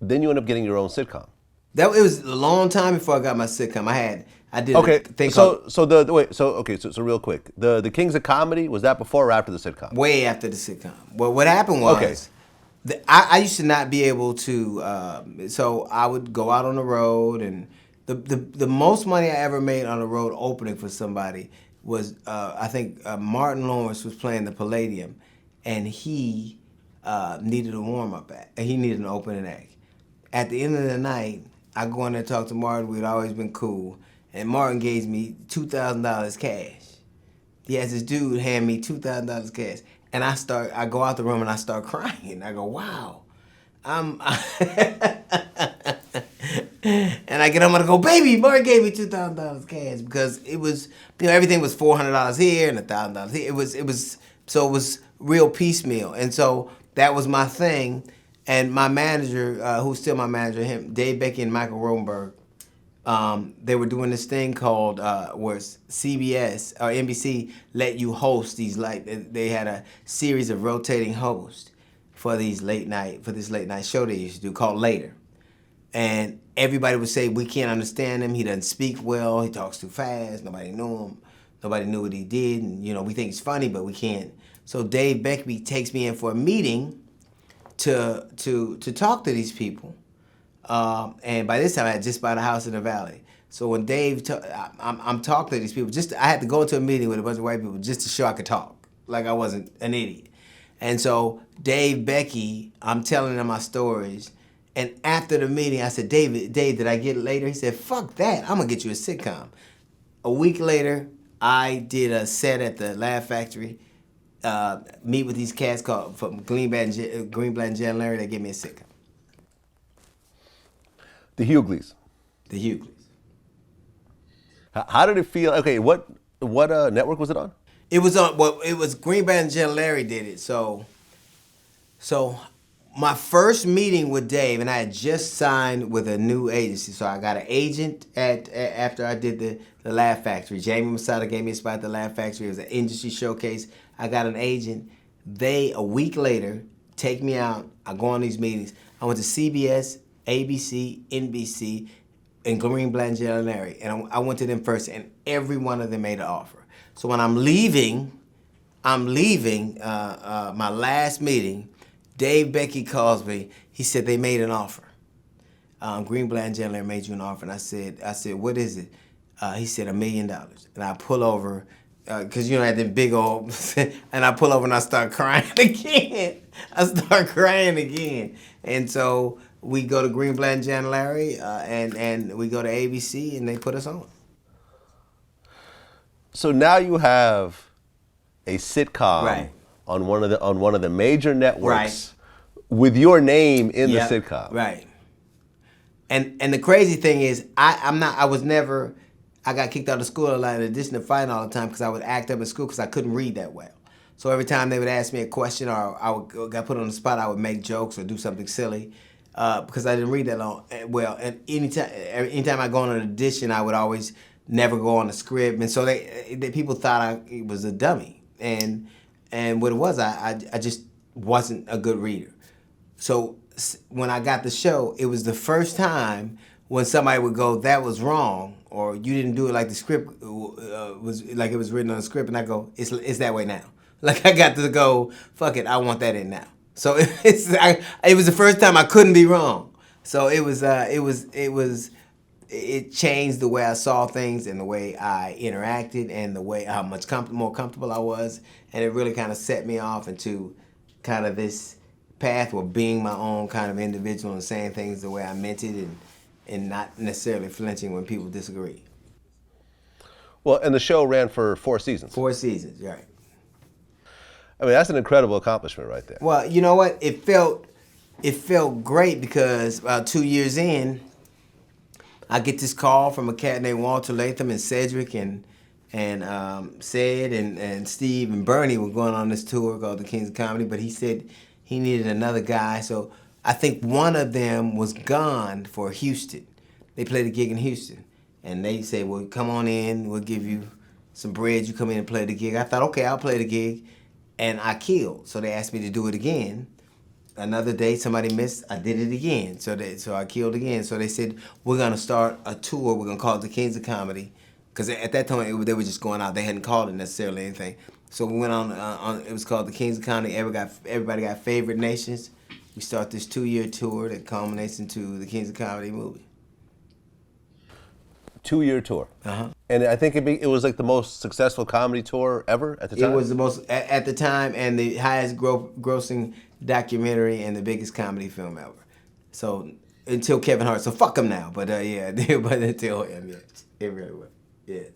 Then you end up getting your own sitcom. It was a long time before I got my sitcom. I did a Okay, thing called so real quick, the Kings of Comedy, was that before or after the sitcom? way after the sitcom. Well, what happened Okay. was, I used to not be able to. So I would go out on the road, and the most money I ever made on the road opening for somebody was I think Martin Lawrence was playing the Palladium, and he needed a warm up act. He needed an opening act. At the end of the night, I go in there and talk to Martin. We'd always been cool, and Martin gave me $2,000 cash. He has this dude hand me $2,000 cash, and I go out the room and I start crying. I go, wow, and I get home and I go, baby, Martin gave me $2,000 cash because it was, everything was $400 here and $1,000 here. It was real piecemeal, and so that was my thing. And my manager, who's still my manager, Dave Becky and Michael Rosenberg, they were doing this thing called where CBS or NBC let you host these, like, they had a series of rotating hosts for this late night show they used to do called Later. And everybody would say, we can't understand him, he doesn't speak well, he talks too fast, nobody knew him, nobody knew what he did, and we think he's funny, but we can't. So Dave Becky takes me in for a meeting to talk to these people. And by this time, I had just bought a house in the Valley. So when I'm talking to these people, I had to go into a meeting with a bunch of white people just to show I could talk, like I wasn't an idiot. And so Dave Becky, I'm telling them my stories. And after the meeting, I said, Dave, did I get it later? He said, fuck that, I'm gonna get you a sitcom. A week later, I did a set at the Laugh Factory, meet with these cats called from Greenblatt and Jan Larry. They gave me a sitcom. The Hughleys. The Hughleys. How did it feel? Okay, what network was it on? It was on. Well, it was Greenblatt and Jan Larry did it. So my first meeting with Dave, and I had just signed with a new agency. So I got an agent after I did the Laugh Factory. Jamie Masada gave me a spot at the Laugh Factory. It was an industry showcase. I got an agent. They, a week later, take me out. I go on these meetings. I went to CBS, ABC, NBC, and Greenblatt and Jan Larry. And I went to them first, and every one of them made an offer. So when I'm leaving my last meeting, Dave Becky calls me. He said they made an offer. Greenblatt and Jan Larry made you an offer. And I said, what is it? He said $1 million. And I pull over, because I had them big old, and I pull over and I start crying again. And so we go to Greenblatt and Jan Larry, and we go to ABC, and they put us on. So now you have a sitcom Right. on one of the major networks, right, with your name in the sitcom. Right. And the crazy thing is, I got kicked out of school a lot in addition to fighting all the time because I would act up in school because I couldn't read that well. So every time they would ask me a question or I got put on the spot, I would make jokes or do something silly because I didn't read that well. And anytime I go on an audition, I would always never go on the script. And so they people thought I was a dummy. And what it was, I just wasn't a good reader. So when I got the show, it was the first time when somebody would go, that was wrong, or you didn't do it like the script was, like it was written on the script, and I go, it's that way now. Like I got to go, fuck it, I want that in now. So it was the first time I couldn't be wrong. So it changed the way I saw things and the way I interacted and the way how much more comfortable I was, and it really kind of set me off into kind of this path of being my own kind of individual and saying things the way I meant it and not necessarily flinching when people disagree. Well, and the show ran for 4 seasons. 4 seasons, right. I mean, that's an incredible accomplishment right there. Well, you know what? It felt great because about 2 years in, I get this call from a cat named Walter Latham and Cedric and Ced and Steve and Bernie were going on this tour called the Kings of Comedy, but he said he needed another guy. So I think one of them was gone for Houston. They played a gig in Houston. And they said, well, come on in, we'll give you some bread, you come in and play the gig. I thought, okay, I'll play the gig. And I killed. So they asked me to do it again. another day somebody missed, I did it again. So I killed again. So they said, we're gonna start a tour. We're gonna call it the Kings of Comedy, because at that time they were just going out. They hadn't called it necessarily anything. So we went on. It was called the Kings of Comedy. Everybody got favorite nations. We start this 2-year tour that culminates into the Kings of Comedy movie. 2-year tour. And I think it was like the most successful comedy tour ever at the time. It was the most at the time, and the highest grossing documentary and the biggest comedy film ever. So until Kevin Hart, so fuck him now. But yeah, but until him, yes, it really was. Yes.